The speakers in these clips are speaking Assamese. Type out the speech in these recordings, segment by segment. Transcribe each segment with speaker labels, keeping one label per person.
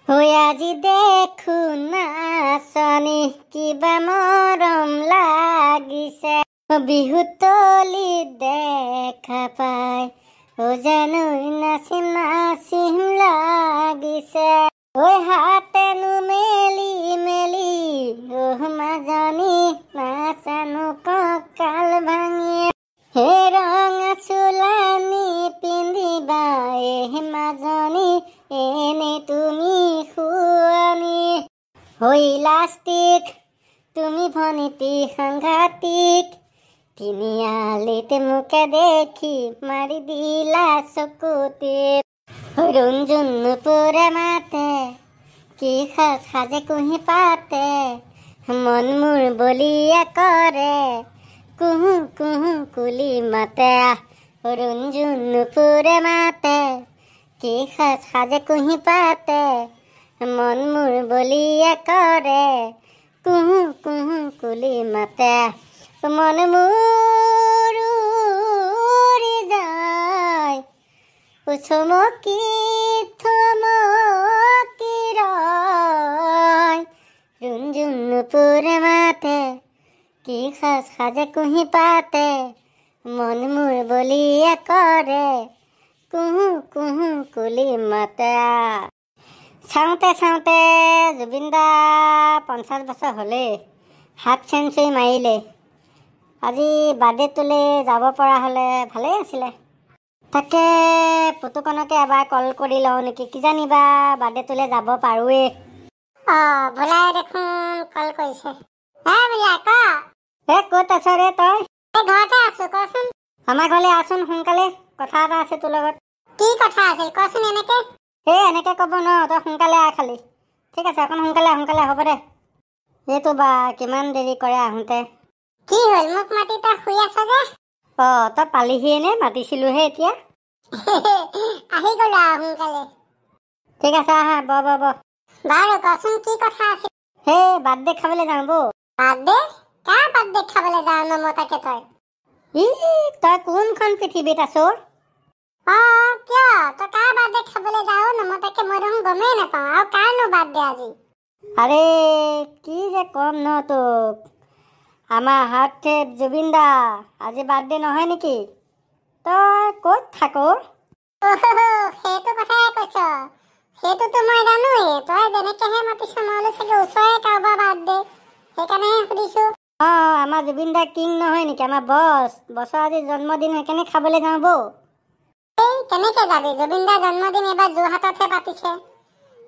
Speaker 1: হৈ আজি দেখো নাচনি কিবা মৰম লাগিছে বিহুতলিত দেখা পাই জানো নাচিম নাচিম লাগিছে ঐ হাতেনো মেলি মেলি মাজনী নাচানো কঁকাল ভাঙি হে ৰঙা চোলানি পিন্ধিবা মাজনী এনে তুমি শুৱনি হৈ লাষ্টিক তুমি ভনিতি সাংঘাতিক তিনিআলিতে মোকে দেখি মাৰি দিলা চকুতে ৰঞ্জন নুপুৰে মাতে কি সাজে কুহি পাতে মন মোৰ বলিয়া কৰে কুহু কুহু কুলি মাতে ৰঞ্জন নুপুৰে মাতে কি সাজে কুহি পাতে মন মোৰ বলিয়া কৰে কুহু কুহু কুলি মাতে মন মোৰ উৰি যায় চমকি থমকি ৰয় ৰঞ্জন নুপুৰে মাতে কি সাজে কুহি পাতে মন মোৰ বলিয়া কৰে কুহু কুহু কুলি মাতে চাওঁতে চাওঁতে জুবিন দা 50 বছৰ হ'লেই হাফ চেঞ্চুৰী মাৰিলে আজি বাৰ্থডেটোলৈ যাব পৰা হ'লে ভালেই আছিলে তাকে পুতুকণকে এবাৰ কল কৰি লওঁ নেকি কিজানিবা বাৰ্থডেটোলৈ যাব পাৰোঁৱেই ভোলাই দেখোন কল কৰিছে ক'ত আছ ৰে তই ঘৰতে আছো কচোন আমাৰ ঘৰলৈ আছোন সোনকালে কথা এটা আছে তোৰ লগত কি কথা আছিল কচোন এনেকে ক'ব ন তই সোনকালে আহ খালি ঠিক আছে অকণ সোনকালে হ'ব দে এইটো বা কিমান দেৰি কৰে আহোঁতে কি হ'ল মোক মাতি তই শুই আছ যে তই পালিহিয়ে নে মাতিছিলোহে এতিয়া আহি গ'লো সোনকালে ঠিক আছে আহা বাৰু কচোন কি কথা আছিল সেই বাৰ্থডে খাবলৈ যাওঁ বৌ বাৰ্থডে কাৰ বাৰ্থডে খাবলৈ যাওঁ ন মই তাকে তই কোনখন পৃথিৱীত আছ কিয় তই কাৰ বাৰ্থডে খাবলৈ যাওঁ ন মই তাকে মই দেখোন গমেই নাপাওঁ আৰু কাৰণো বাৰ্থডে আজি আৰে কি যে কম ন তোক আমাৰ হাৰ্টথ্ৰব জুবিন দা আজি বাৰ্থডে নহয় নেকি তই ক'ত থাক সেইটো কথাই কৈছ সেইটোতো মই জানোৱেই তই যেনেকৈহে মাতিছ মই বোলো চাগে ওচৰৰে কাৰোবাৰ বাৰ্থডে সেইকাৰণেহে সুধিছোঁ আমাৰ জুবিন দা কিং নহয় নেকি আমাৰ বছৰ আজি জন্মদিন সেইকাৰণে খাবলৈ যাওঁ বৌ কেনেকৈ যাবি জুবিন দাৰ জন্মদিন এইবাৰ যোৰহাটতহে পাতিছে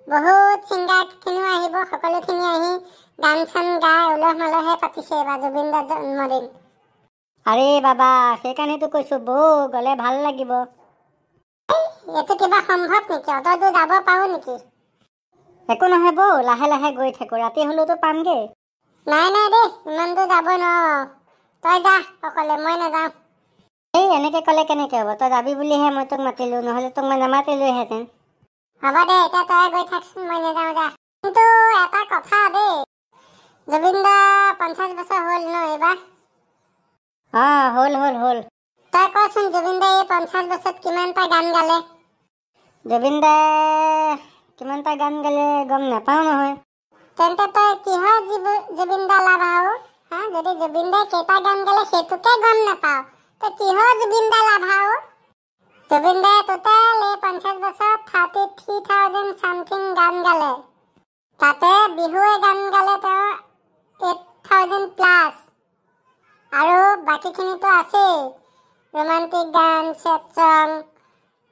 Speaker 1: বহুত ছিংগাৰখিনিও আহিব সকলোখিনি আহি গান চান গাই উলহ মালহে পাতিছে এইবাৰ জুবিন দাৰ জন্মদিন আৰে বাবা সেইকাৰণেতো কৈছোঁ বৌ গ'লে ভাল লাগিব এইটো কিবা সম্ভৱ নেকি তইতো যাব পাৰো নেকি একো নহয় বৌ লাহে লাহে গৈ থাকোঁ ৰাতি হ'লেওতো পামগৈ নাই দেই ইমান দূৰ যাব নোৱাৰো তই যা অকলে মই নাযাওঁ এনেকৈ ক'লে কেনেকৈ হ'ব তই যাবি বুলিহে মই তোক মাতিলোঁ নহ'লে তোক মই নামাতিলোহেঁতেন হ'ব দে এতিয়া তই গৈ থাকচোন মই নাযাওঁ যা কিন্তু এটা কথা দেই জুবিন দা 50 বছৰ হ'ল ন এইবাৰ হ'ল তই কচোন জুবিন দাই 50 বছৰত কিমানটা গান গালে জুবিন দাই কিমানটা গান গালে গম নাপাওঁ নহয় তেন্তে তই কিহৰ জুবিন দা লাভ আৰু যদি জুবিন দাই কেইটা গান গালে সেইটোকে গম নাপাওঁ তই কিহৰ জুবিন দা লাভ আৰু জুবিন দাই টোটেল এই 50 বছৰত 33,000 চামথিং গান গালে তাতে বিহুৱে গান গালে তেওঁ 8,000 প্লাছ আৰু বাকীখিনিতো আছেই ৰোমান্টিক গান চেড চং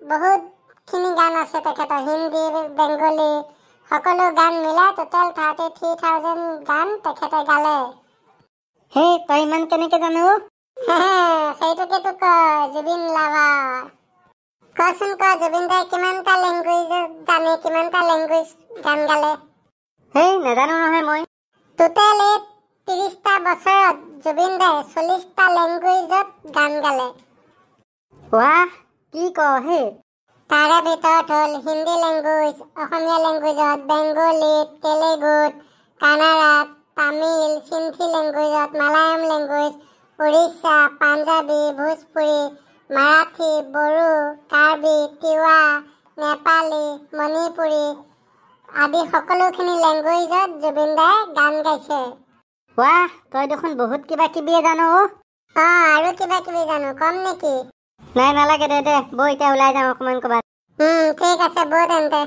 Speaker 1: বহুতখিনি গান আছে তেখেতৰ হিন্দী বেংগলী সকলো গান মিলাই টোটেল 33,000 গান তেখেতে গালে তই ইমান কেনেকৈ জানো সেইটোকেতো কয় জুবিন লাভাৰ কচোন জুবিন দাই কিমানটা লেংগুৱেজত জানে কিমানটা লেংগুৱেজ গান গালে নাজানো নহয় মই টোটেল 30টা বছৰত জুবিন দাই 40টা লেংগুৱেজত গান গালে ৱাহ কি হে তাৰে ভিতৰত হ'ল হিন্দী লেংগুৱেজ অসমীয়া লেংগুৱেজত বেংগলীত তেলেগুত কানাড়াত তামিল সিন্ধি লেংগুৱেজত মালায়াম লেংগুৱেজ উৰিষ্যা পাঞ্জাবী ভোজপুৰী মাৰাঠী বড়ো কাৰ্বি তিৱা নেপালী মণিপুৰী আদি সকলোখিনি লেংগুৱেজত জুবিন দাই গান গাইছে। ৱাহ, তই দেখোন বহুত কিবা কিবি জানো। আৰু কিবা কিবি জানো, কম নেকি? নাই নালাগে, দে বৌ এতিয়া ওলাই যাওঁ অকমান ক'ৰবাত। ঠিক আছে বৌ তেন্তে।